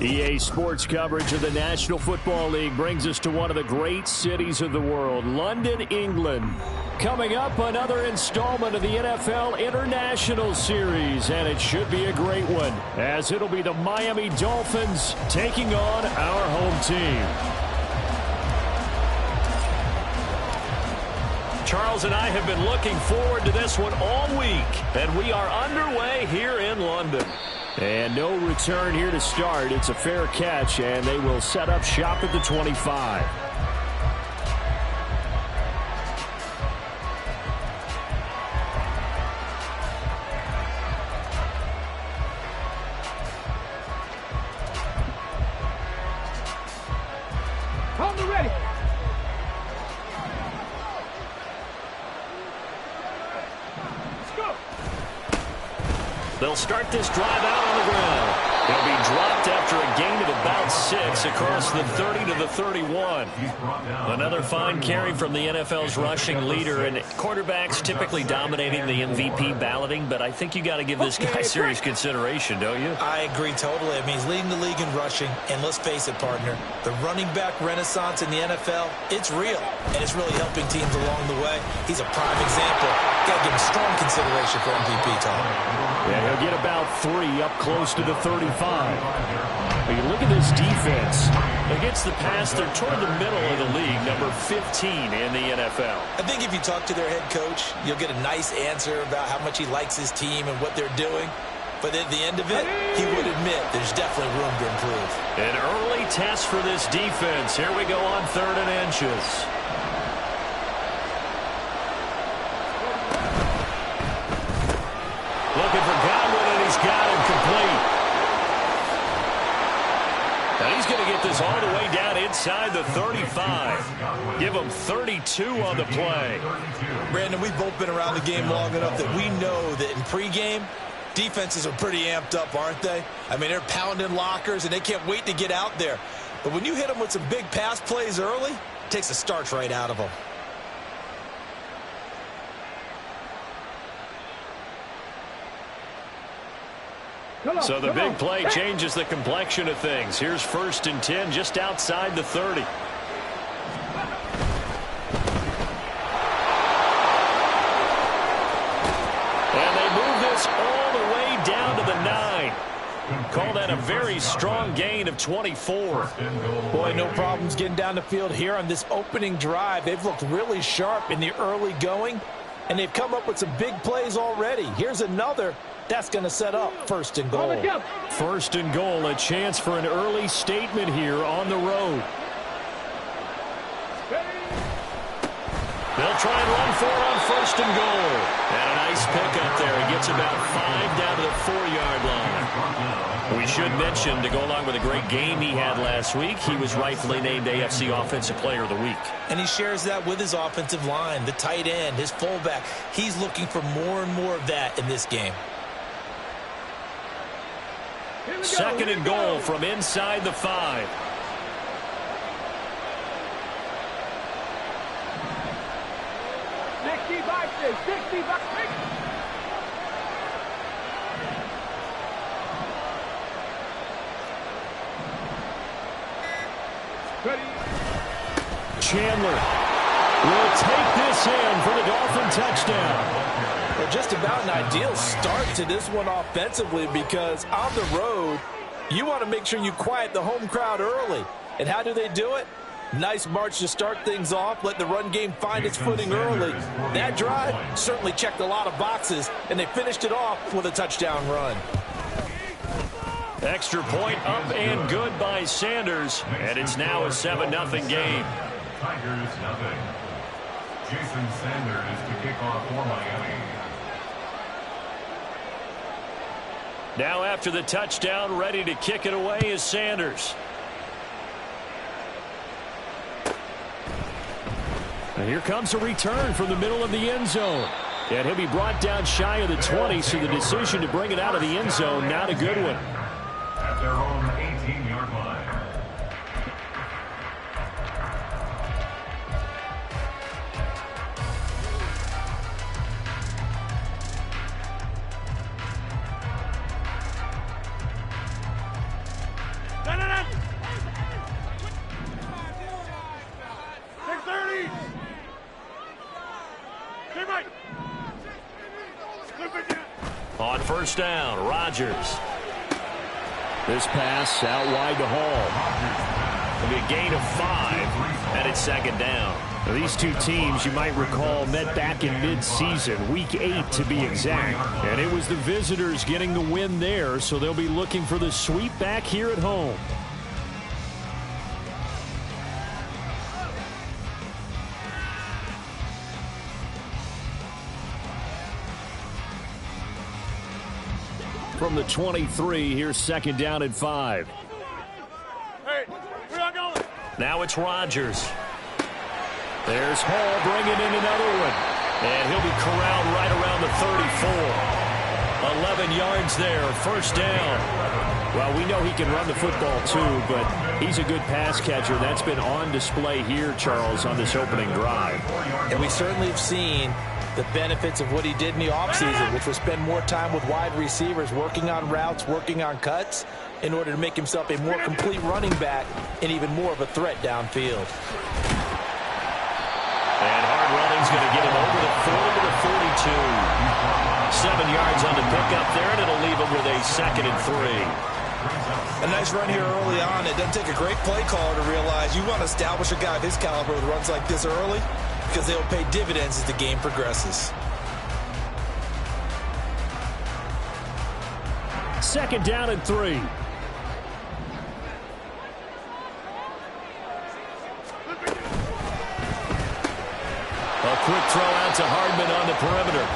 EA Sports coverage of the National Football League brings us to one of the great cities of the world, London, England. Coming up, another installment of the NFL International Series, and it should be a great one, as it'll be the Miami Dolphins taking on our home team. Charles and I have been looking forward to this one all week, and we are underway here in London. And no return here to start. It's a fair catch, and they will set up shop at the 25. Hold it ready. Let's go. They'll start this drive out on the ground. He'll be dropped after a gain of about 6 across the 30 to the 31. Another fine carry from the NFL's rushing leader, and quarterbacks typically dominating the MVP balloting, but I think you got to give this guy serious consideration, don't you? I agree totally. I mean, he's leading the league in rushing, and let's face it, partner, the running back renaissance in the NFL, it's real, and it's really helping teams along the way. He's a prime example. Got to give him strong consideration for MVP, Tom. Yeah, he'll get about 3 up close to the 35. But you look at this defense. Against the pass, they're toward the middle of the league, number 15 in the NFL. I think if you talk to their head coach, you'll get a nice answer about how much he likes his team and what they're doing. But at the end of it, he would admit there's definitely room to improve. An early test for this defense. Here we go on 3rd and inches. Looking for Godwin, and he's got him complete. And he's going to get this all the way down inside the 35. Give him 32 on the play. Brandon, we've both been around the game long enough that we know that in pregame, defenses are pretty amped up, aren't they? I mean, they're pounding lockers, and they can't wait to get out there. But when you hit them with some big pass plays early, it takes the starch right out of them. So the big play changes the complexion of things. Here's 1st and 10 just outside the 30. And they move this all the way down to the 9. Call that a very strong gain of 24. Boy, no problems getting down the field here on this opening drive. They've looked really sharp in the early going, and they've come up with some big plays already. Here's another. That's going to set up 1st and goal. 1st and goal, a chance for an early statement here on the road. They'll try and run for it on 1st and goal. And a nice pickup there. He gets about 5 down to the 4-yard line. We should mention, to go along with a great game he had last week, he was rightfully named AFC Offensive Player of the Week. And he shares that with his offensive line, the tight end, his fullback. He's looking for more and more of that in this game. 2nd and goal from inside the 5. Chandler will take this in for the Dolphin touchdown. Well, just about an ideal start to this one offensively, because on the road, you want to make sure you quiet the home crowd early. And how do they do it? Nice march to start things off, let the run game find its footing early. That drive certainly checked a lot of boxes, and they finished it off with a touchdown run. Extra point up and good by Sanders, and it's now a 7-0 game. Tigers nothing. Jason Sanders to kick off for Miami. Now after the touchdown, ready to kick it away is Sanders. And here comes a return from the middle of the end zone. And he'll be brought down shy of the 20, so the decision to bring it out of the end zone, not a good one. At their own 18-yard line. On first down, Rodgers. This pass out wide to Hall. It'll be a gain of 5, and it's second down. Now, these two teams, you might recall, met back in mid-season, week 8 to be exact. And it was the visitors getting the win there, so they'll be looking for the sweep back here at home. From the 23, here's second down and 5. Hey, where y'all going? Now it's Rodgers. There's Hall bringing in another one. And he'll be corralled right around the 34. 11 yards there, first down. Well, we know he can run the football too, but he's a good pass catcher. That's been on display here, Charles, on this opening drive. And we certainly have seen the benefits of what he did in the offseason, which was spend more time with wide receivers, working on routes, working on cuts, in order to make himself a more complete running back and even more of a threat downfield. And hard running's going to get him over the 40 to the 42. 7 yards on the pickup there, and it'll leave him with a 2nd and 3. A nice run here early on. It doesn't take a great play caller to realize you want to establish a guy of his caliber with runs like this early, because they'll pay dividends as the game progresses. Second down and 3. A quick throw out to Hardman on the perimeter.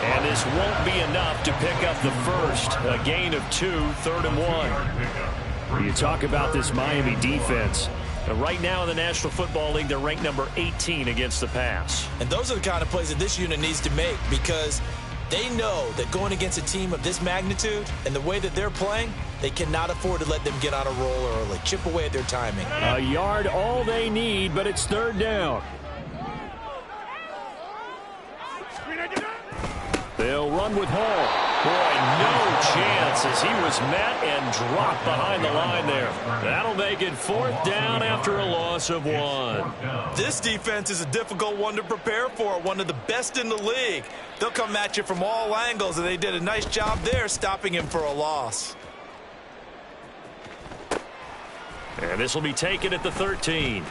And this won't be enough to pick up the first. A gain of 2, 3rd and 1. You talk about this Miami defense. Right now in the National Football League, they're ranked number 18 against the pass. And those are the kind of plays that this unit needs to make, because they know that going against a team of this magnitude and the way that they're playing, they cannot afford to let them get on a roll early. Chip away at their timing. A yard all they need, but it's 3rd down. They'll run with Hall. Boy, no chance as he was met and dropped behind the line there. That'll make it 4th down after a loss of 1. This defense is a difficult one to prepare for, one of the best in the league. They'll come at you from all angles, and they did a nice job there stopping him for a loss. And this will be taken at the 13.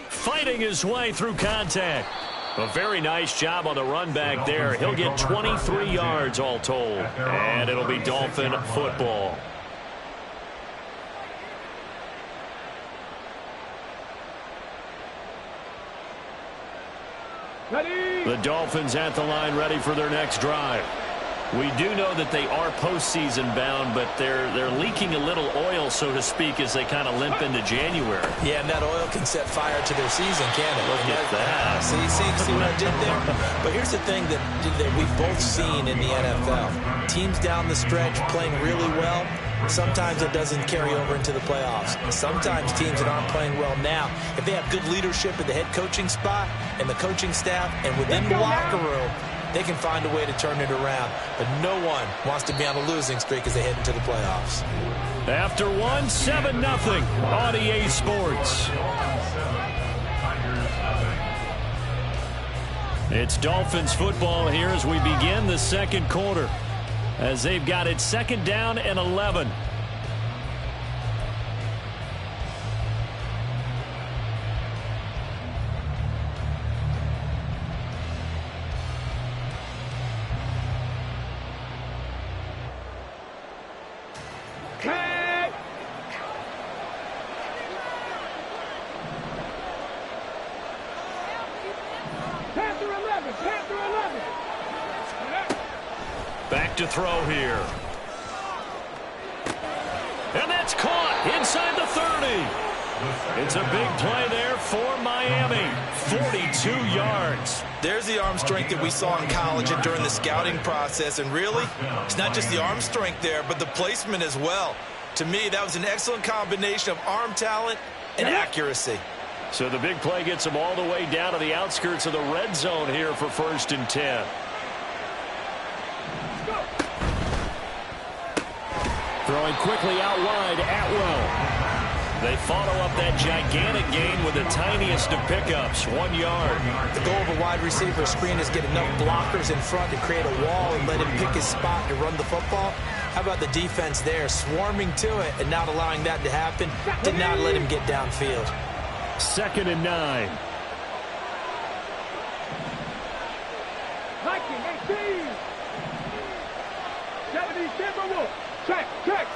Fighting his way through contact. A very nice job on the run back there. He'll get 23 yards all told. And it'll be Dolphin football. Ready? The Dolphins at the line, ready for their next drive. We do know that they are postseason bound, but they're leaking a little oil, so to speak, as they kind of limp into January. Yeah, and that oil can set fire to their season, can it? Look at that. See what I did there? But here's the thing that we've both seen in the NFL. Teams down the stretch playing really well, sometimes it doesn't carry over into the playoffs. Sometimes teams that aren't playing well now, if they have good leadership at the head coaching spot and the coaching staff and within the locker room, they can find a way to turn it around. But no one wants to be on a losing streak as they head into the playoffs. After 7-0 on EA Sports. It's Dolphins football here as we begin the second quarter, as they've got it 2nd down and 11. Back to throw here. And that's caught inside the 30. It's a big play there for Miami. 42 yards. There's the arm strength that we saw in college and during the scouting process. And really, it's not just the arm strength there, but the placement as well. To me, that was an excellent combination of arm talent and accuracy. So the big play gets them all the way down to the outskirts of the red zone here for 1st and 10. Throwing quickly out wide, Atwell. They follow up that gigantic gain with the tiniest of pickups, 1 yard. The goal of a wide receiver screen is get enough blockers in front to create a wall and let him pick his spot to run the football. How about the defense there, swarming to it and not allowing that to happen? Did not let him get downfield. 2nd and 9. Check.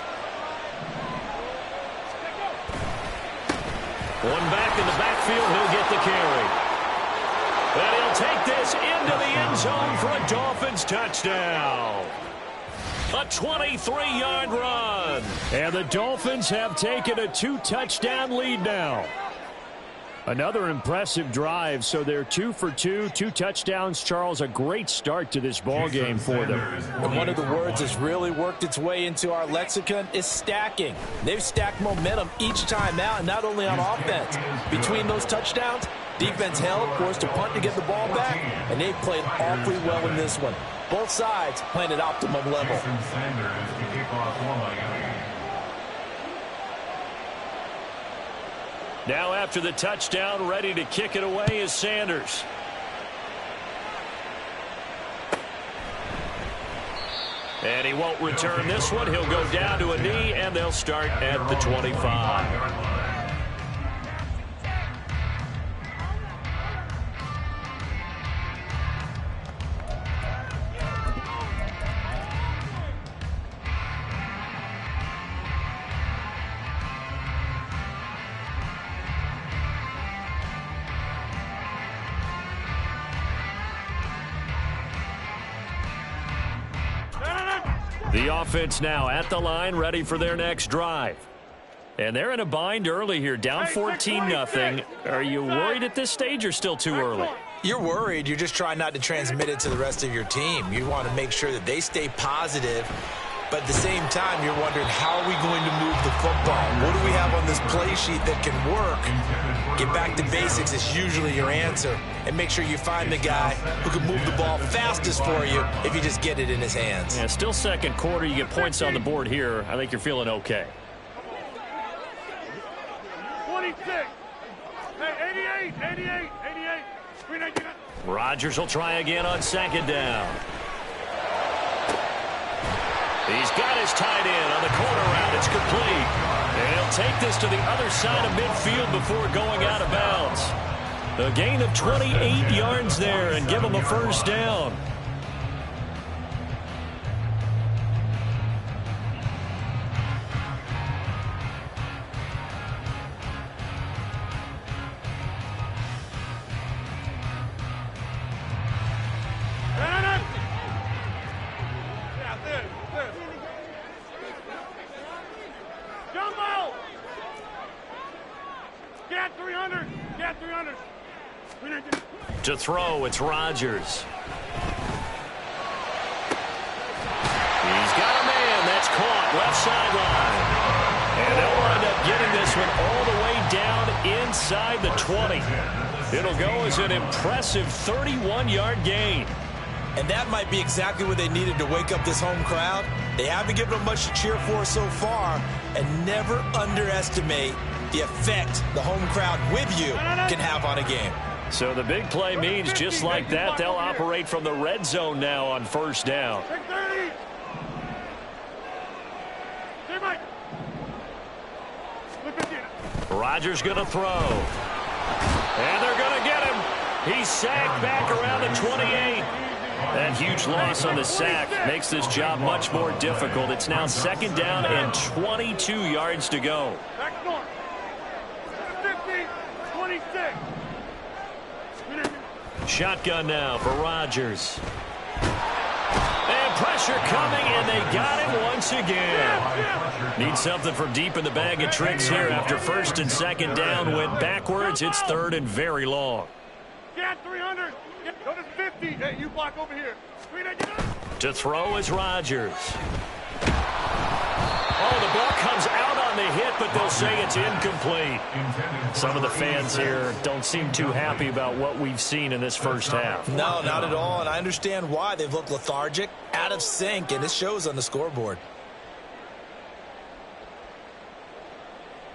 One back in the backfield, he'll get the carry. And he'll take this into the end zone for a Dolphins touchdown. A 23-yard run. And the Dolphins have taken a 2-touchdown lead now. Another impressive drive, so they're 2 for 2, 2 touchdowns. Charles, a great start to this ball game for them. And one of the words that's really worked its way into our lexicon is stacking. They've stacked momentum each time out, and not only on offense. Between those touchdowns, defense held, forced a punt to get the ball back, and they've played awfully well in this one. Both sides playing at optimum level. Now after the touchdown, ready to kick it away is Sanders. And he won't return this one. He'll go down to a knee, and they'll start at the 25. The offense now at the line, ready for their next drive. And they're in a bind early here, down 14-0. Are you worried at this stage or still too early? You're worried. You're just trying not to transmit it to the rest of your team. You want to make sure that they stay positive. But at the same time, you're wondering, how are we going to move the football? What do we have on this play sheet that can work? Get back to basics is usually your answer. And make sure you find the guy who can move the ball fastest for you if you just get it in his hands. Yeah, still second quarter. You get points on the board here. I think you're feeling okay. 26. Hey, 88. Rodgers will try again on 2nd down. He's got his tight end on the corner route. It's complete. And he'll take this to the other side of midfield before going out of bounds. A gain of 28 yards there and give him a first down. To throw, it's Rodgers. He's got a man. That's caught left sideline. And they'll wind up getting this one all the way down inside the 20. It'll go as an impressive 31-yard gain. And that might be exactly what they needed to wake up this home crowd. They haven't given them much to cheer for so far. And never underestimate the effect the home crowd with you can have on a game. So the big play means just like that, they'll operate from the red zone now on first down. Rodgers going to throw. And they're going to get him. He's sacked back around the 28. That huge loss on the sack makes this job much more difficult. It's now 2nd down and 22 yards to go. Back north. 50, 26. Shotgun now for Rodgers. And pressure coming, and they got him once again. Need something from deep in the bag of tricks here after 1st and 2nd down went backwards. It's 3rd and very long. Get 300. Go to 50. Hey, you block over here. To throw is Rodgers. Oh, the ball comes out on the hit, but they'll say it's incomplete. Some of the fans here don't seem too happy about what we've seen in this first half. No, not at all, and I understand why. They've looked lethargic, out of sync, and it shows on the scoreboard.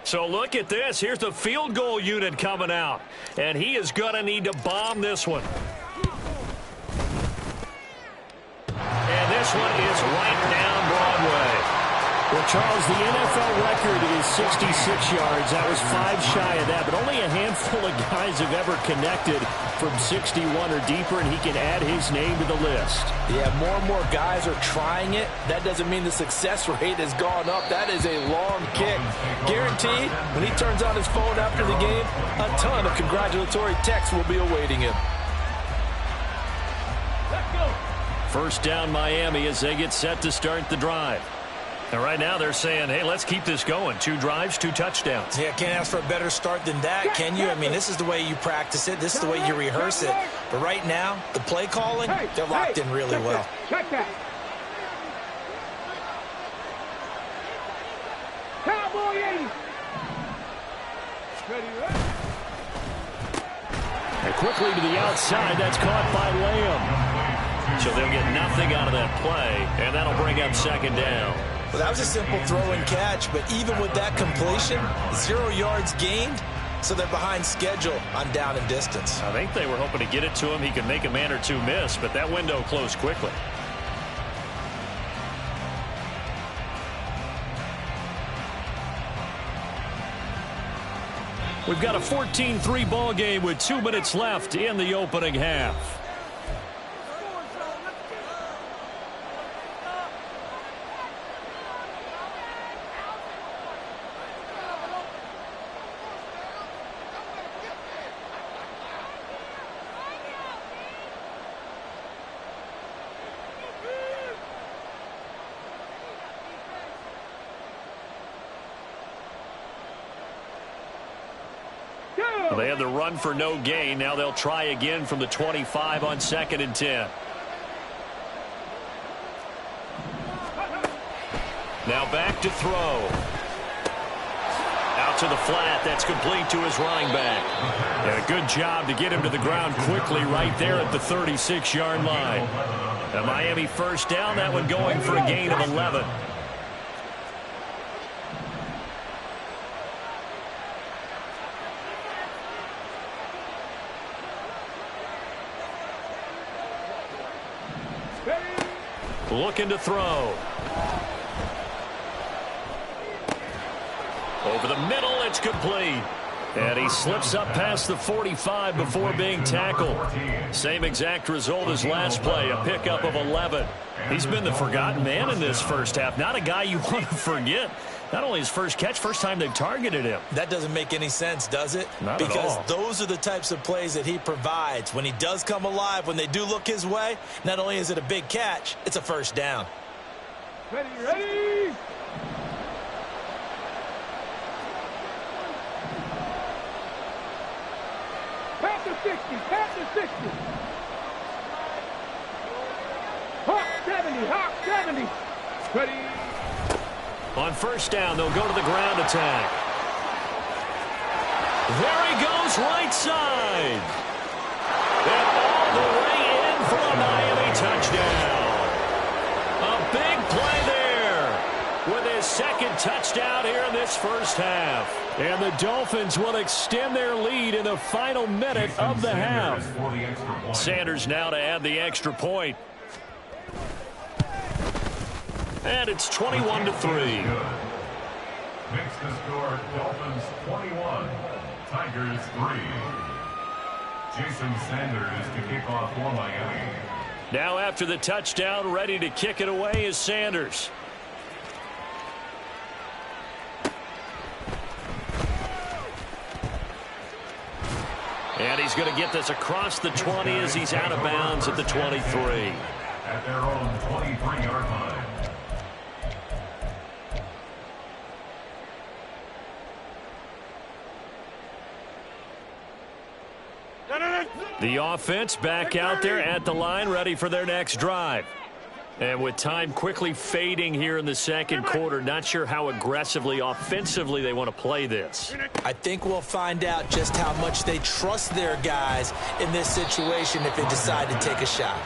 So look at this. Here's the field goal unit coming out. And he is going to need to bomb this one. And this one is right down Broadway. Well, Charles, the NFL record is 66 yards. That was 5 shy of that, but only a handful of guys have ever connected from 61 or deeper, and he can add his name to the list. Yeah, more and more guys are trying it. That doesn't mean the success rate has gone up. That is a long kick. Guaranteed, when he turns on his phone after the game, a ton of congratulatory texts will be awaiting him. First down Miami as they get set to start the drive. And right now they're saying, hey, let's keep this going. 2 drives, 2 touchdowns. Yeah, can't ask for a better start than that, can you? I mean, this is the way you practice it. This is the way you rehearse it. But right now, the play calling, they're locked in really well. Check that. Cowboy 80. And quickly to the outside. That's caught by Lamb. So they'll get nothing out of that play, and that'll bring up second down. Well, that was a simple throw and catch, but even with that completion, 0 yards gained, so they're behind schedule on down and distance. I think they were hoping to get it to him. He could make a man or two miss, but that window closed quickly. We've got a 14-3 ball game with 2 minutes left in the opening half. They had the run for no gain. Now they'll try again from the 25 on 2nd and 10. Now back to throw. Out to the flat. That's complete to his running back. And a good job to get him to the ground quickly right there at the 36-yard line. A Miami first down. That one going for a gain of 11. Looking to throw. Over the middle, it's complete. And he slips up past the 45 before being tackled. Same exact result as last play, a pickup of 11. He's been the forgotten man in this first half. Not a guy you want to forget. Not only his first catch, first time they've targeted him. That doesn't make any sense, does it? Not at all. Because those are the types of plays that he provides. When he does come alive, when they do look his way, not only is it a big catch, it's a first down. Ready, ready. Pat the 60, pat the 60. Hawk 70, Hawk 70. Ready. On first down, they'll go to the ground attack. There he goes, right side. And all the way in for a Miami touchdown. A big play there with his second touchdown here in this first half. And the Dolphins will extend their lead in the final minute of the half. Sanders now to add the extra point. And it's 21-3. Makes the score Dolphins 21, Tigers 3. Jason Sanders to kick off for Miami. Now after the touchdown, ready to kick it away is Sanders. And he's going to get this across the 20 as he's out of bounds at the 23. At their own 23-yard line. The offense back out there at the line, ready for their next drive. And with time quickly fading here in the second quarter, not sure how aggressively, offensively they want to play this. I think we'll find out just how much they trust their guys in this situation if they decide to take a shot.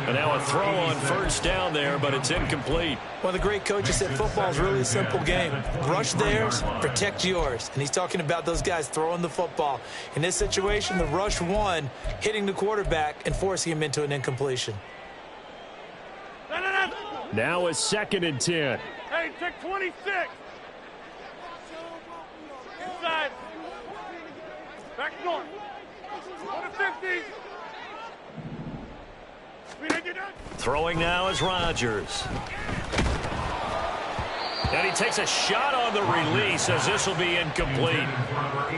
And now a throw on first down there, but it's incomplete. One of the great coaches said football is really a simple game. Rush theirs, protect yours. And he's talking about those guys throwing the football. In this situation, the rush one, hitting the quarterback and forcing him into an incompletion. Now a 2nd and 10. Hey, check 26. Inside. Back north. Go to 50. Throwing now is Rodgers. And he takes a shot on the release as this will be incomplete.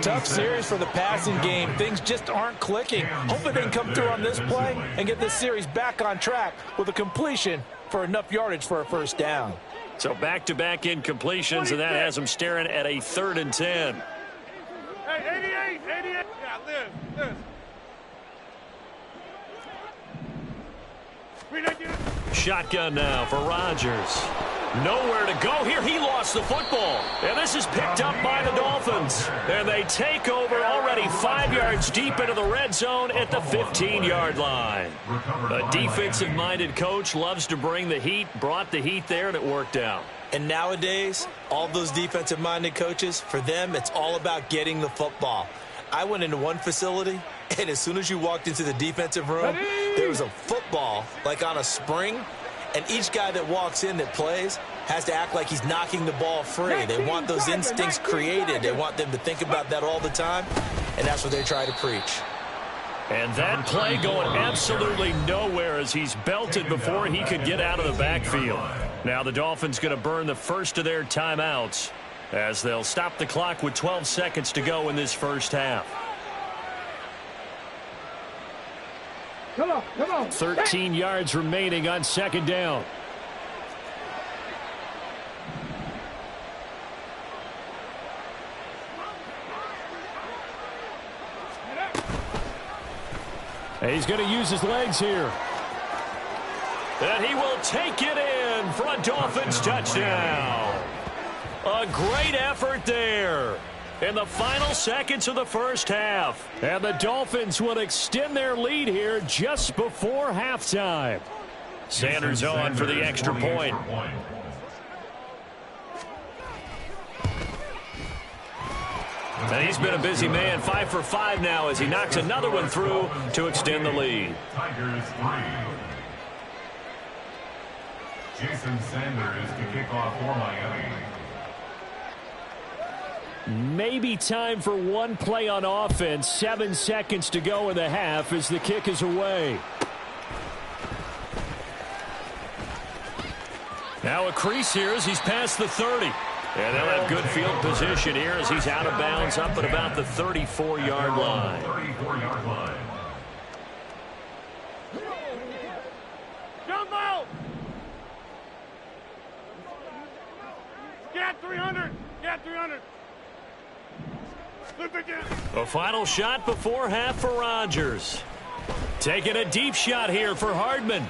Tough series for the passing game. Things just aren't clicking. Hopefully they can come through on this play and get this series back on track with a completion for enough yardage for a first down. So back-to-back incompletions, and that has him staring at a 3rd and 10. Hey, 88. Yeah, Liz. Shotgun now for Rodgers. Nowhere to go here. He lost the football. And this is picked up by the Dolphins. And they take over already 5 yards deep into the red zone at the 15-yard line. A defensive-minded coach loves to bring the heat, brought the heat there, and it worked out. And nowadays, all those defensive-minded coaches, for them, it's all about getting the football. I went into one facility, and as soon as you walked into the defensive room, there was a football, like on a spring, and each guy that walks in that plays has to act like he's knocking the ball free. They want those instincts created. They want them to think about that all the time, and that's what they try to preach. And that play going absolutely nowhere as he's belted before he could get out of the backfield. Now the Dolphins going to burn the first of their timeouts as they'll stop the clock with 12 seconds to go in this first half. Come on. 13 yards remaining on 2nd down. And he's going to use his legs here. And he will take it in for a Dolphins touchdown. A great effort there in the final seconds of the first half. And the Dolphins will extend their lead here just before halftime. Sanders on for the extra point. And he's been a busy man, 5 for 5 now as he knocks another one through to extend the lead. Tigers 3. Jason Sanders to kick off for Miami. Maybe time for one play on offense. 7 seconds to go in the half as the kick is away. Now a crease here as he's past the 30. And they'll have good field position here as he's out of bounds up at about the 34-yard line. 34-yard line. Jump out! Get 300! Get 300! Flip again! A final shot before half for Rodgers. Taking a deep shot here for Hardman.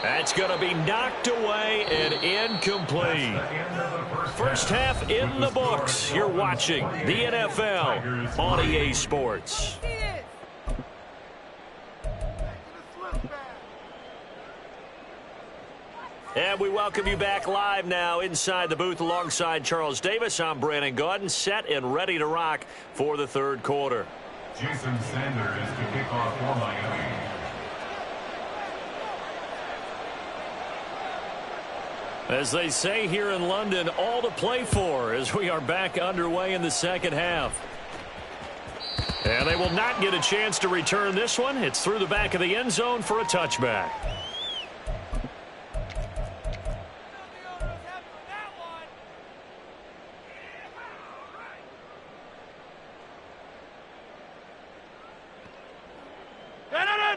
That's going to be knocked away and incomplete. First half in the books. You're watching the NFL on EA Sports. And we welcome you back live now inside the booth alongside Charles Davis. I'm Brandon Gaudin, set and ready to rock for the third quarter. Jason Sanders to kick off for Miami. As they say here in London, all to play for as we are back underway in the second half. And they will not get a chance to return this one. It's through the back of the end zone for a touchback.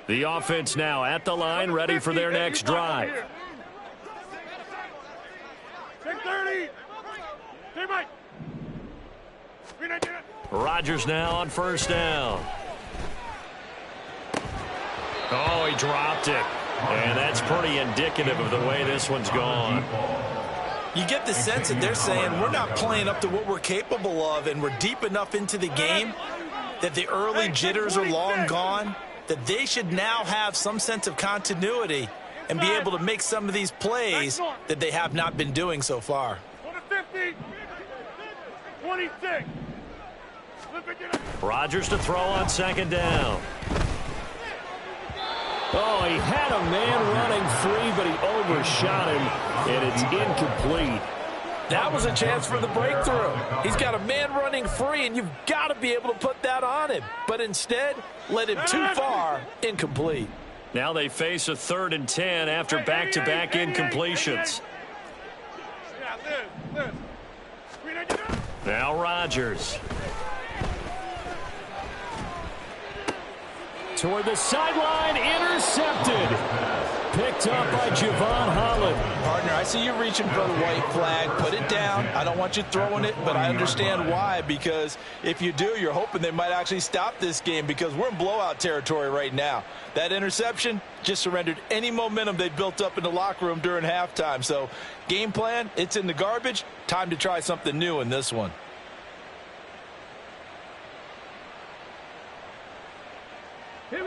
The offense now at the line, ready for their next drive. Take 30! Hey, Mike! Rodgers now on first down. Oh, he dropped it. And that's pretty indicative of the way this one's gone. You get the sense that they're saying we're not playing up to what we're capable of, and we're deep enough into the game that the early jitters are long gone, that they should now have some sense of continuity and be able to make some of these plays that they have not been doing so far. 50, 26. Rodgers to throw on second down. Oh, he had a man running free, but he overshot him, and it's incomplete. That was a chance for the breakthrough. He's got a man running free, and you've got to be able to put that on him. But instead, led him too far, incomplete. Now they face a 3rd and 10 after back-to-back incompletions. Now Rodgers. Toward the sideline, intercepted. Picked up by Javon Holland. Partner, I see you reaching for the white flag. Put it down. I don't want you throwing it, but I understand why, because if you do, you're hoping they might actually stop this game, because we're in blowout territory right now. That interception just surrendered any momentum they built up in the locker room during halftime. So game plan, it's in the garbage. Time to try something new in this one.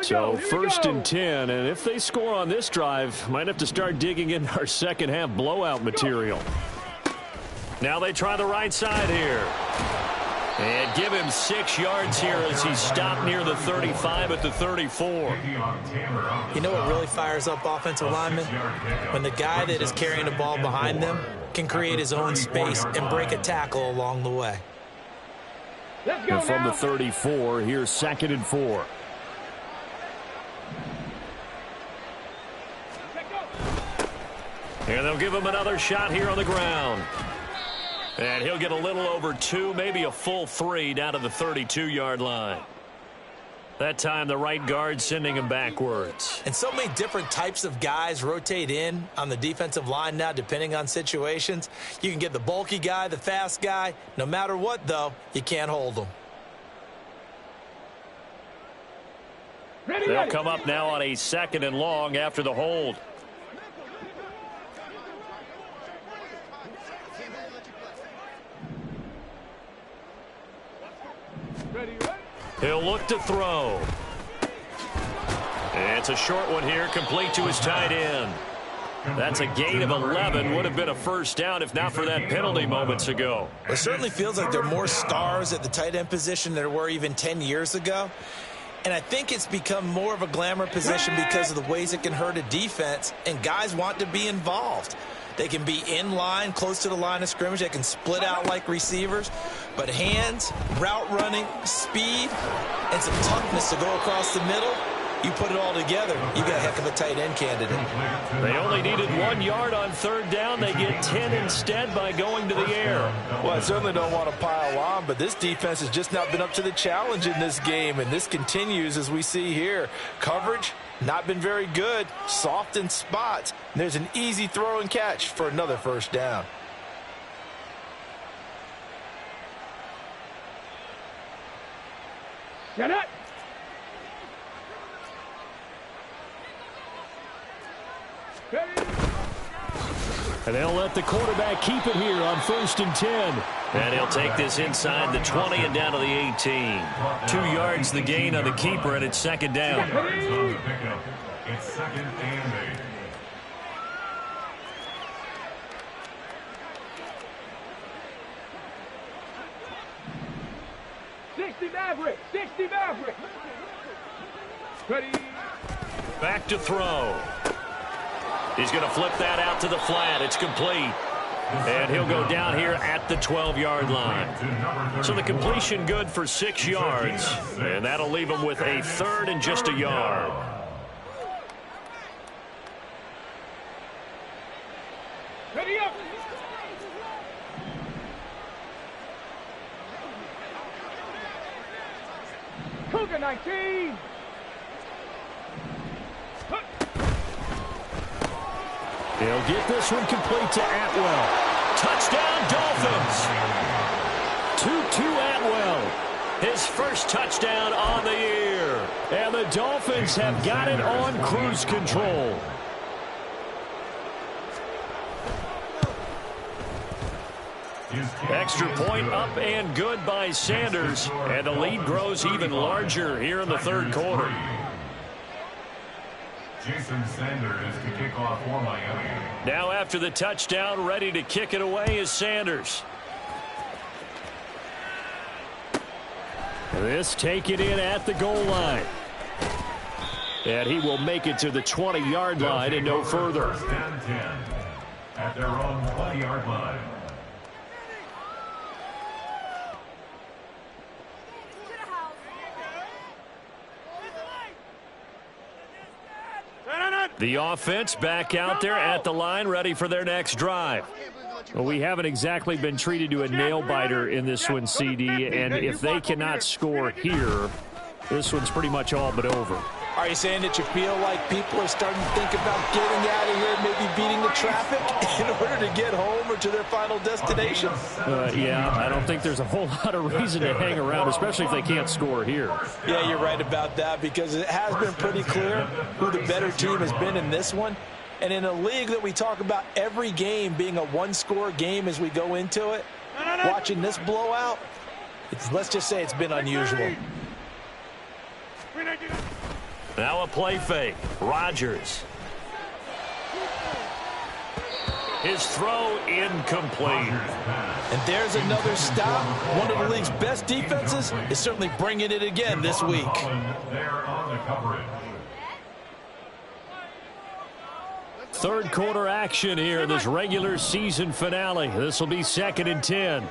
So 1st and 10, and if they score on this drive, might have to start digging in our second half blowout material. Now they try the right side here. And give him 6 yards here as he stopped near the 35 at the 34. You know what really fires up offensive linemen? When the guy that is carrying the ball behind them can create his own space and break a tackle along the way. And from the 34, here's 2nd and 4. And they'll give him another shot here on the ground. And he'll get a little over 2, maybe a full 3 down to the 32-yard line. That time the right guard sending him backwards. And so many different types of guys rotate in on the defensive line now, depending on situations. You can get the bulky guy, the fast guy. No matter what, though, you can't hold them. They'll come up now on a 2nd and long after the hold. He'll look to throw. And it's a short one here, complete to his tight end. That's a gain of 11. Would have been a first down if not for that penalty moments ago. It certainly feels like there are more stars at the tight end position than there were even 10 years ago. And I think it's become more of a glamour position because of the ways it can hurt a defense, and guys want to be involved. They can be in line, close to the line of scrimmage. They can split out like receivers. But hands, route running, speed, and some toughness to go across the middle, you put it all together, you got a heck of a tight end candidate. They only needed 1 yard on 3rd down. They get 10 instead by going to the air. Well, I certainly don't want to pile on, but this defense has just not been up to the challenge in this game, and this continues as we see here. Coverage, not been very good, soft in spots. And there's an easy throw and catch for another first down. Get it! And they'll let the quarterback keep it here on 1st and 10. And he'll take this inside the 20 and down to the 18. 2 yards the gain on the keeper, and it's 2nd down. It's 2nd and 8. Maverick! 60 Maverick! Ready? Back to throw. He's going to flip that out to the flat. It's complete. And he'll go down here at the 12-yard line. So the completion good for 6 yards. And that'll leave him with a 3rd and just a yard. Ready up! Cougar 19! They'll get this one complete to Atwell. Touchdown, Dolphins! 2-2 Atwell. His first touchdown on the year. And the Dolphins have got it on cruise control. Extra point up and good by Sanders. And the lead grows even larger here in the third quarter. Jason Sanders to kick off for Miami. Now after the touchdown, ready to kick it away is Sanders. This taken in at the goal line. And he will make it to the 20-yard line and no further. First and 10 at their own 20-yard line. The offense back out there at the line, ready for their next drive. Well, we haven't exactly been treated to a nail-biter in this one, CD, and if they cannot score here, this one's pretty much all but over. Are you saying that you feel like people are starting to think about getting out of here, maybe beating the traffic in order to get home or to their final destination? Yeah, I don't think there's a whole lot of reason to hang around, especially if they can't score here. Yeah, you're right about that, because it has been pretty clear who the better team has been in this one. And in a league that we talk about every game being a one-score game as we go into it, watching this blowout, let's just say it's been unusual. Now a play fake. Rodgers. His throw incomplete. And there's another stop. One of the league's best defenses is certainly bringing it again this week. They're on the coverage. Third quarter action here in this regular season finale. This will be 2nd and 10.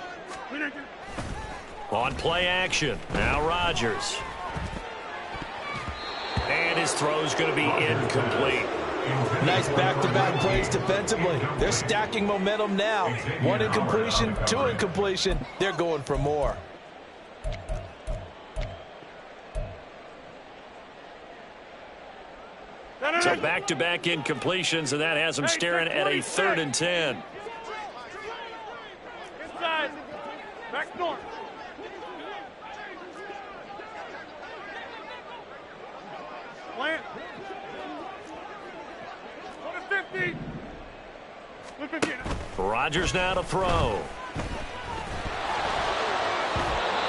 On play action. Now Rodgers. And his throw's going to be incomplete. Nice back-to-back plays defensively. They're stacking momentum now. 1 incompletion, 2 incompletion. They're going for more. So back-to-back incompletions, and that has them staring at a 3rd and 10. Inside. Back north. Plant. Go to 50. Look at you. Rodgers now to throw.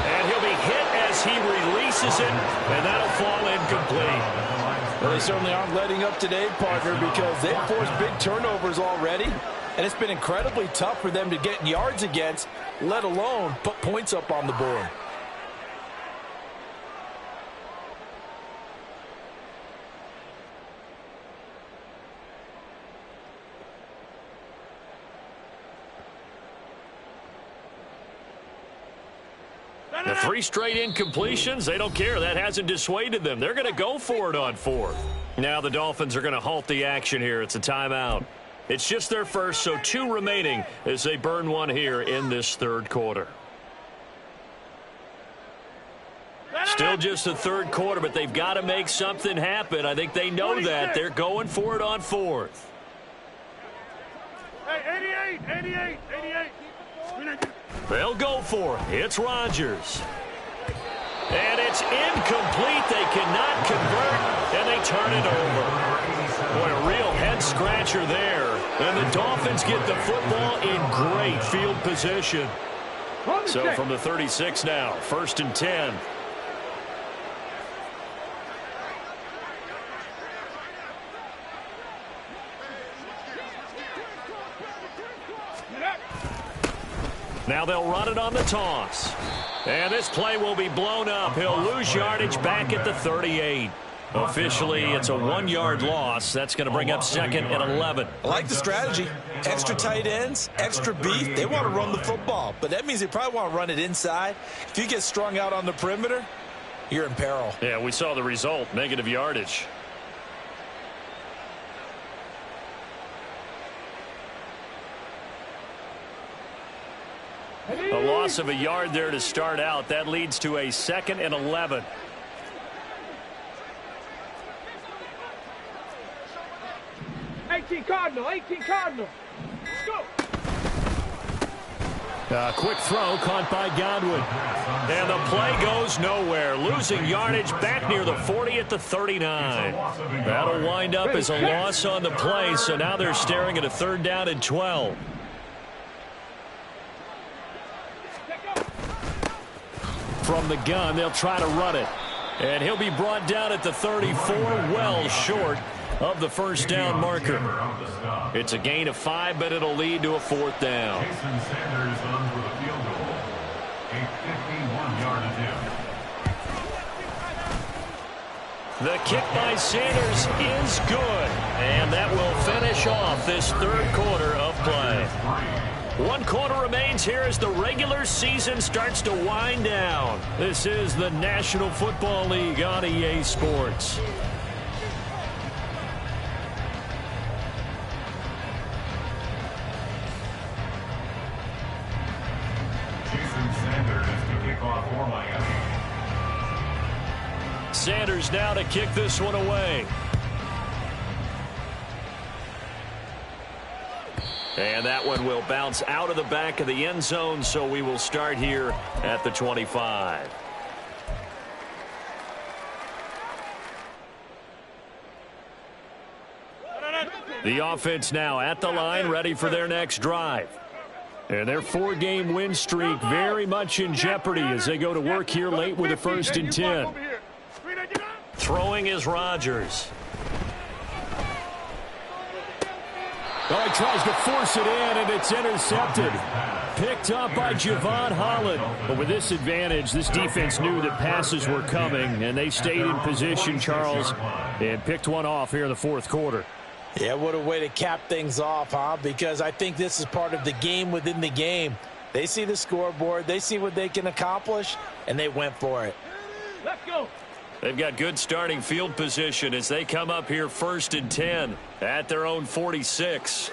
And he'll be hit as he releases it, and that'll fall incomplete. Well, they certainly aren't letting up today, partner, because they've forced big turnovers already, and it's been incredibly tough for them to get yards against, let alone put points up on the board. The 3 straight incompletions, they don't care. That hasn't dissuaded them. They're going to go for it on 4th. Now the Dolphins are going to halt the action here. It's a timeout. It's just their first, so 2 remaining as they burn one here in this 3rd quarter. Still just the 3rd quarter, but they've got to make something happen. I think they know that. They're going for it on 4th. Hey, 88. They'll go for it. It's Rodgers. And it's incomplete. They cannot convert, and they turn it over. Boy, a real head-scratcher there. And the Dolphins get the football in great field position. So from the 36 now, 1st and 10. Now they'll run it on the toss. And this play will be blown up. He'll lose yardage back at the 38. Officially, it's a 1-yard loss. That's going to bring up 2nd and 11. I like the strategy. Extra tight ends, extra beef. They want to run the football, but that means they probably want to run it inside. If you get strung out on the perimeter, you're in peril. Yeah, we saw the result, negative yardage. A loss of a yard there to start out. That leads to a 2nd and 11. Cardinal. Let's go. Quick throw caught by Godwin. And the play goes nowhere. Losing yardage back near the 40 at the 39. That'll wind up as a loss on the play, so now they're staring at a 3rd down and 12. From the gun, they'll try to run it. And he'll be brought down at the 34, well short of the 1st down marker. It's a gain of 5, but it'll lead to a 4th down. Jason Sanders on for the field goal. A 51-yard attempt. The kick by Sanders is good. And that will finish off this 3rd quarter of play. 1 quarter remains here as the regular season starts to wind down. This is the National Football League on EA Sports. Jason Sanders to kick off for Miami. Sanders now to kick this one away. And that one will bounce out of the back of the end zone, so we will start here at the 25. The offense now at the line, ready for their next drive. And their 4-game win streak very much in jeopardy as they go to work here late with a 1st and 10. Throwing is Rodgers. Oh, he tries to force it in, and it's intercepted. Picked up by Javon Holland. But with this advantage, this defense knew that passes were coming, and they stayed in position, Charles, and picked one off here in the 4th quarter. Yeah, what a way to cap things off, huh? Because I think this is part of the game within the game. They see the scoreboard, they see what they can accomplish, and they went for it. Let's go. They've got good starting field position as they come up here 1st and 10 at their own 46.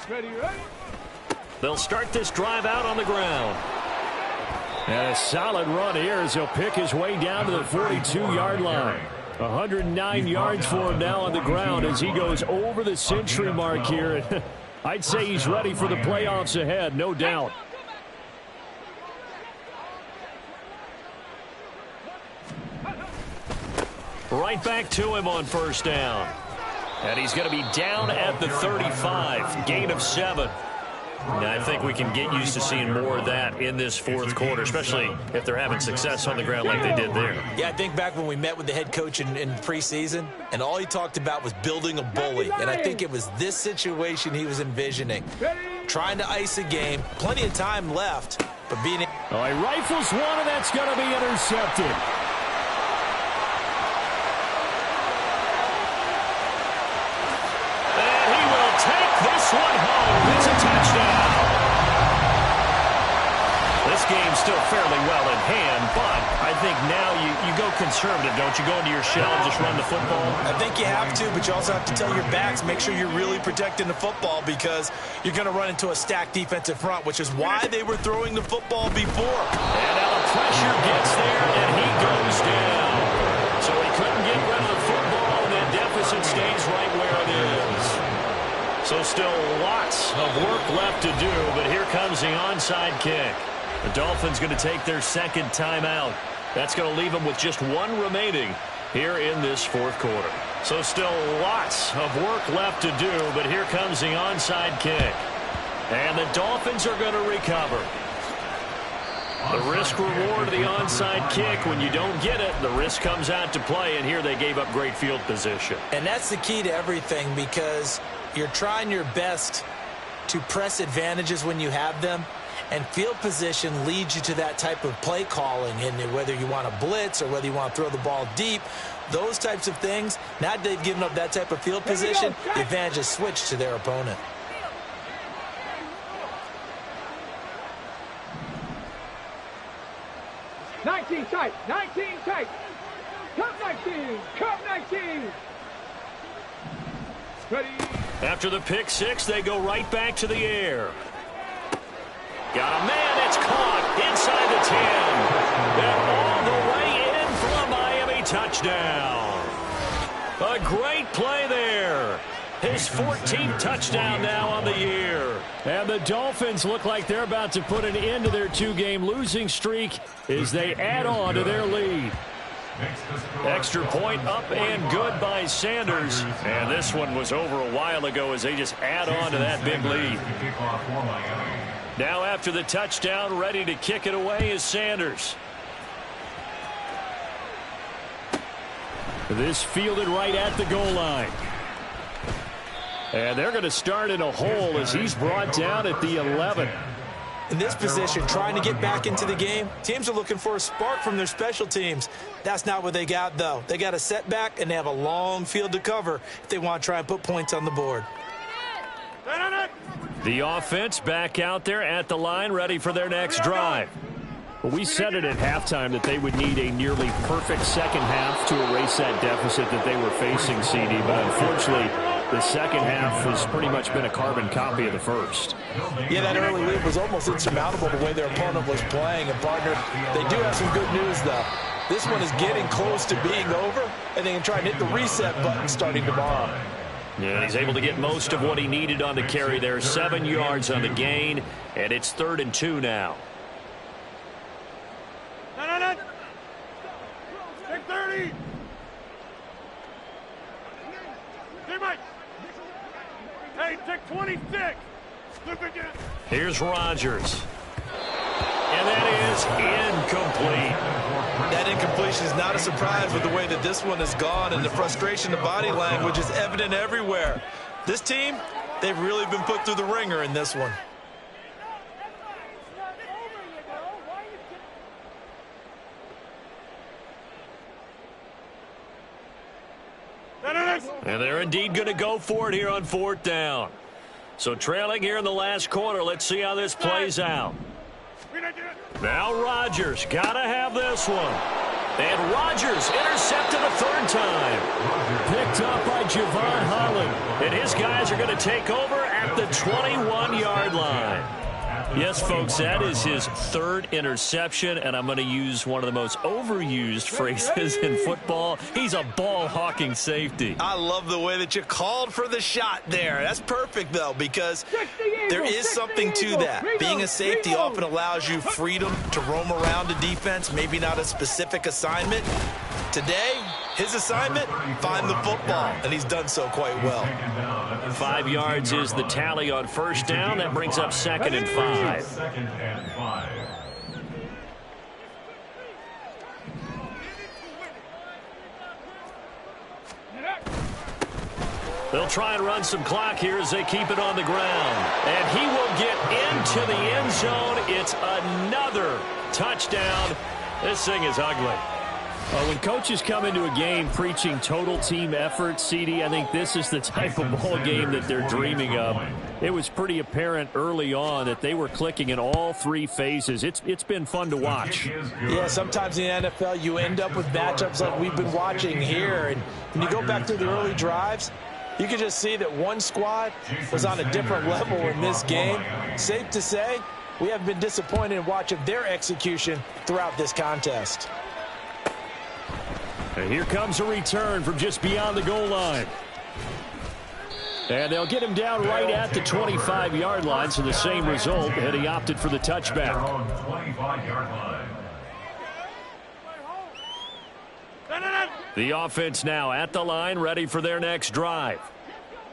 Ready. They'll start this drive out on the ground. And a solid run here as he'll pick his way down to the 42-yard line. 109 yards for him now on the ground as he goes over the century mark here. I'd say he's ready for the playoffs ahead, no doubt. Right back to him on 1st down. And he's going to be down at the 35. Gain of 7. And I think we can get used to seeing more of that in this 4th quarter, especially if they're having success on the ground like they did there. Yeah, I think back when we met with the head coach in preseason, and all he talked about was building a bully. And I think it was this situation he was envisioning. Trying to ice a game, plenty of time left, but being... Oh, he rifles one, and that's going to be intercepted. And he will take this one home. It's a touchdown. This game's still fairly well in hand, but I think now you go conservative, don't you? Go into your shell and just run the football. I think you have to, but you also have to tell your backs, make sure you're really protecting the football because you're going to run into a stacked defensive front, which is why they were throwing the football before. And now the pressure gets there, and he goes down. So he couldn't get rid of the football, and that deficit stays right where it is. So still lots of work left to do, but here comes the onside kick. The Dolphins going to take their 2nd timeout. That's going to leave them with just 1 remaining here in this 4th quarter. So still lots of work left to do, but here comes the onside kick. And the Dolphins are going to recover. The risk-reward of the onside kick, when you don't get it, the risk comes out to play, and here they gave up great field position. And that's the key to everything because you're trying your best to press advantages when you have them. And field position leads you to that type of play calling, and whether you want to blitz or whether you want to throw the ball deep, those types of things. Now they've given up that type of field position, the advantage is switched to their opponent. Nineteen tight. Come 19. Ready. After the pick 6, they go right back to the air. Got a man, it's caught inside the 10. And all the way in for a Miami touchdown. touchdown. A great play there. His 14th touchdown now on the year. And the Dolphins look like they're about to put an end to their two-game losing streak as they add on to their lead. Extra point up and good by Sanders. And this one was over a while ago as they just add on to that big lead. Now after the touchdown, ready to kick it away is Sanders. This fielded right at the goal line. And they're going to start in a hole as he's brought down at the 11. In this position, trying to get back into the game, teams are looking for a spark from their special teams. That's not what they got, though. They got a setback, and they have a long field to cover if they want to try and put points on the board. The offense back out there at the line, ready for their next drive. Well, we said it at halftime that they would need a nearly perfect second half to erase that deficit that they were facing, CD. But unfortunately, the second half has pretty much been a carbon copy of the first. Yeah, that early lead was almost insurmountable the way their opponent was playing. And, partner, they do have some good news, though. This one is getting close to being over, and they can try and hit the reset button starting tomorrow. Yeah, he's able to get most of what he needed on the carry there. 7 yards on the gain, and it's 3rd and 2 now. Take 30. Hey, take 26. Look again. Here's Rodgers. And that is incomplete. That incompletion is not a surprise with the way that this one has gone, and the frustration, the body language is evident everywhere. This team, they've really been put through the ringer in this one. And they're indeed going to go for it here on 4th down. So trailing here in the last quarter. Let's see how this plays out. Now Rodgers got to have this one. And Rodgers intercepted a 3rd time. Picked up by Javon Holland. And his guys are going to take over at the 21-yard line. Yes, folks, that is his 3rd interception, and I'm going to use one of the most overused phrases in football. He's a ball-hawking safety. I love the way that you called for the shot there. That's perfect, though, because there is something to that. Being a safety often allows you freedom to roam around the defense, maybe not a specific assignment. Today, his assignment, find the football, and he's done so quite well. 5 yards is the tally on 1st down. That brings up 2nd and 5. 2nd and 5. They'll try and run some clock here as they keep it on the ground. And he will get into the end zone. It's another touchdown. This thing is ugly. When coaches come into a game preaching total team effort, CD, I think this is the type of ball game that they're dreaming of. It was pretty apparent early on that they were clicking in all 3 phases. It's been fun to watch. Yeah, sometimes in the NFL you end up with matchups like we've been watching here. And when you go back to the early drives, you can just see that one squad was on a different level in this game. Safe to say, we haven't been disappointed in watching their execution throughout this contest. And here comes a return from just beyond the goal line. And they'll get him down right at the 25-yard line, so the same result, and he opted for the touchback. 25-yard line. The offense now at the line, ready for their next drive.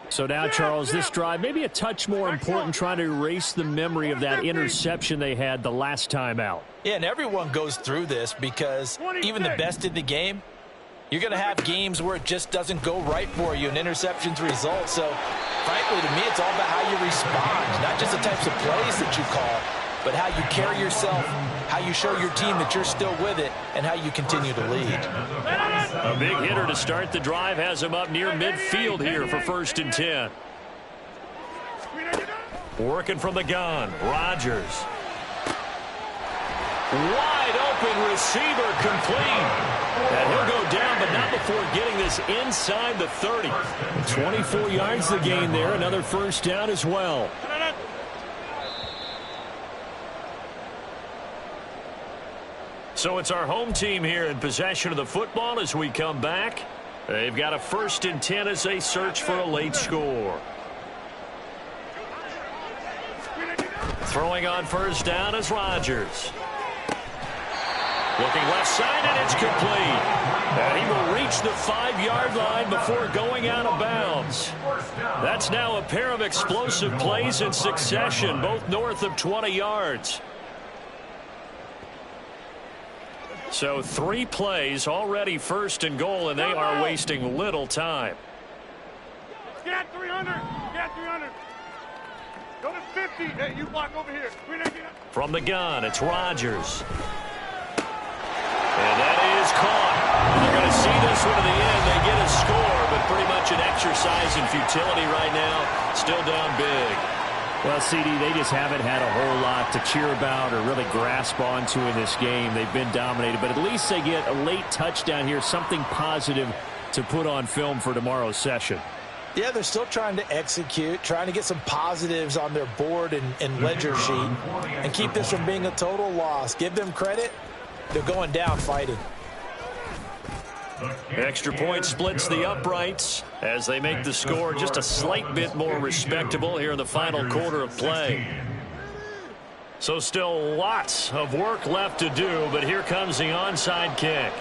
So now, Charles, this drive maybe a touch more important, trying to erase the memory of that interception they had the last time out. Yeah, and everyone goes through this because even the best in the game, you're going to have games where it just doesn't go right for you, and interceptions result. So, frankly, to me, it's all about how you respond, not just the types of plays that you call, but how you carry yourself, how you show your team that you're still with it, and how you continue to lead. A big hitter to start the drive has him up near midfield here for 1st and 10. Working from the gun, Rodgers. Wide open receiver complete. And he'll go down, but not before getting this inside the 30. 24 yards the gain there, another 1st down as well. So it's our home team here in possession of the football as we come back. They've got a 1st and 10 as they search for a late score. Throwing on 1st down is Rodgers. Looking left side, and it's complete. And he will reach the 5-yard line before going out of bounds. That's now a pair of explosive plays in succession, both north of 20 yards. So 3 plays already 1st and goal, and they are wasting little time. Get at 300. Get at 300. Go to 50. Hey, you block over here. From the gun, it's Rodgers. And that is caught. And they're going to see this one to the end. They get a score, but pretty much an exercise in futility right now. Still down big. Well, CD, they just haven't had a whole lot to cheer about or really grasp onto in this game. They've been dominated, but at least they get a late touchdown here, something positive to put on film for tomorrow's session. Yeah, they're still trying to execute, trying to get some positives on their board and ledger sheet and keep this from being a total loss. Give them credit. They're going down fighting. Extra point splits the uprights as they make the score just a slight bit more respectable here in the final quarter of play. So still lots of work left to do, but here comes the onside kick.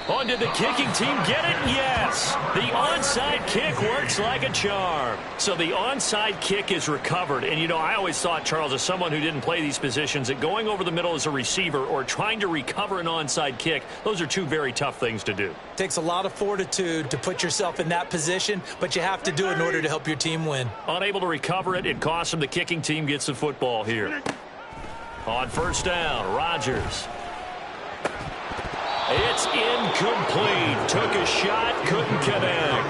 Oh, did the kicking team get it? Yes. The onside kick works like a charm. So the onside kick is recovered. And, you know, I always thought, Charles, as someone who didn't play these positions, that going over the middle as a receiver or trying to recover an onside kick, those are 2 very tough things to do. Takes a lot of fortitude to put yourself in that position, but you have to do it in order to help your team win. Unable to recover it, it costs them. The kicking team gets the football here. On 1st down, Rodgers. It's incomplete. Took a shot, couldn't connect.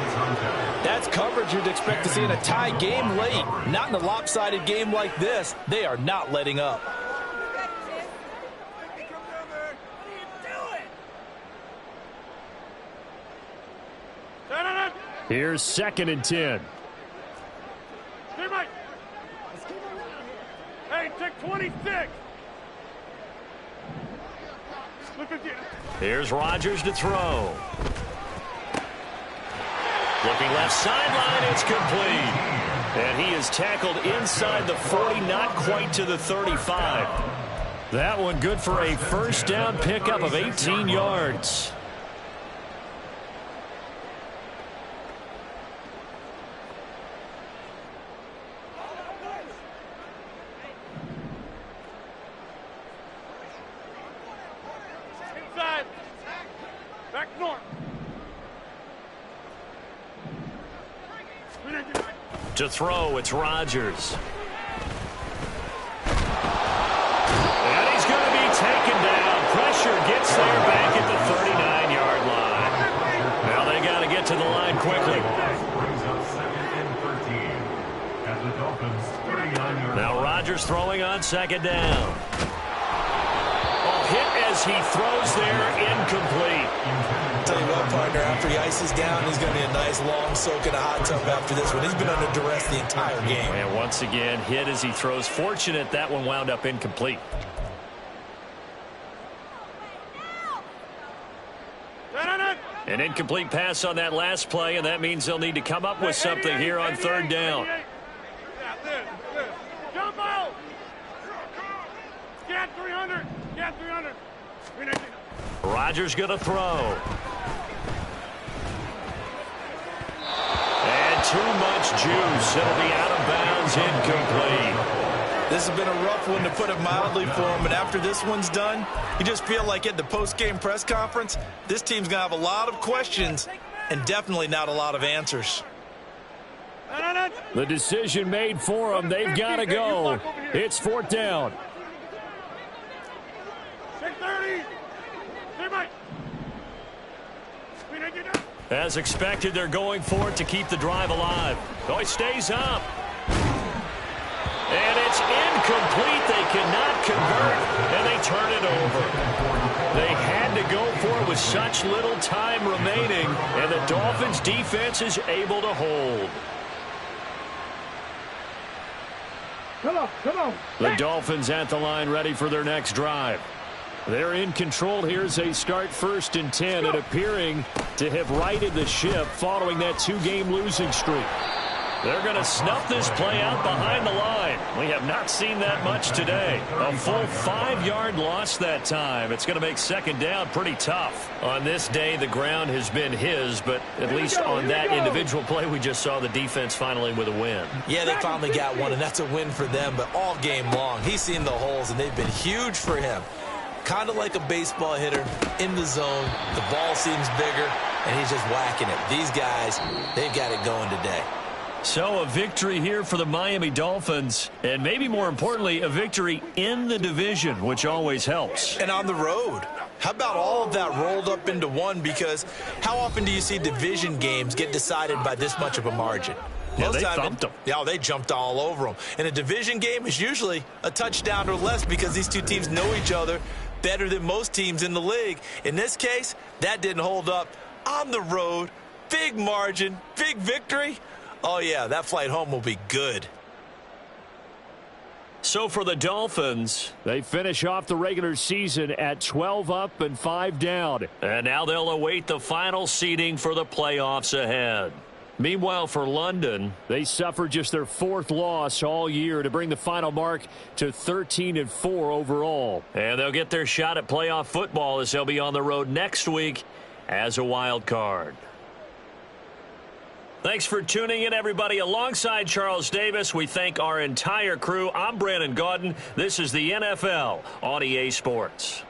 That's coverage you'd expect to see in a tie game late. Not in a lopsided game like this. They are not letting up. Here's 2nd and 10. Hey, take 26. Here's Rodgers to throw. Looking left sideline, it's complete. And he is tackled inside the 40, not quite to the 35. That one good for a 1st down pickup of 18 yards. Back north. To throw, it's Rodgers. And he's going to be taken down. Pressure gets there back at the 39-yard line. Now they got to get to the line quickly. Now Rodgers throwing on 2nd down. Hit as he throws there, incomplete. Tell you what, partner, after he ices down, he's going to be a nice long soak in a hot tub after this one. He's been under duress the entire game. And once again, hit as he throws. Fortunate that one wound up incomplete. An incomplete pass on that last play, and that means they'll need to come up with something here on 3rd down. Jump out! Get 300! Get 300! Rodgers going to throw. And too much juice. It'll be out of bounds, incomplete. This has been a rough one, to put it mildly, for him. And after this one's done, you just feel like at the post-game press conference, this team's going to have a lot of questions and definitely not a lot of answers. The decision made for them. They've got to go. It's 4th down. As expected, they're going for it to keep the drive alive. Oh, he stays up. And it's incomplete. They cannot convert, and they turn it over. They had to go for it with such little time remaining, and the Dolphins' defense is able to hold. The Dolphins at the line, ready for their next drive. They're in control here as they start 1st and 10 and appearing to have righted the ship following that 2-game losing streak. They're going to snuff this play out behind the line. We have not seen that much today. A full 5-yard loss that time. It's going to make 2nd down pretty tough. On this day, the ground has been his, but at least on that individual play, we just saw the defense finally with a win. Yeah, they finally got one, and that's a win for them, but all game long, he's seen the holes, and they've been huge for him. Kind of like a baseball hitter in the zone. The ball seems bigger, and he's just whacking it. These guys, they've got it going today. So a victory here for the Miami Dolphins, and maybe more importantly, a victory in the division, which always helps. And on the road. How about all of that rolled up into one? Because how often do you see division games get decided by this much of a margin? Yeah, they thumped them. Yeah, they jumped all over them. And a division game is usually a touchdown or less because these two teams know each other better than most teams in the league. In this case, that didn't hold up. On the road, big margin, big victory. Oh, yeah, that flight home will be good. So for the Dolphins, they finish off the regular season at 12 up and 5 down. And now they'll await the final seeding for the playoffs ahead. Meanwhile, for London, they suffered just their 4th loss all year to bring the final mark to 13-4 overall. And they'll get their shot at playoff football as they'll be on the road next week as a wild card. Thanks for tuning in, everybody. Alongside Charles Davis, we thank our entire crew. I'm Brandon Gaudin. This is the NFL on EA Sports.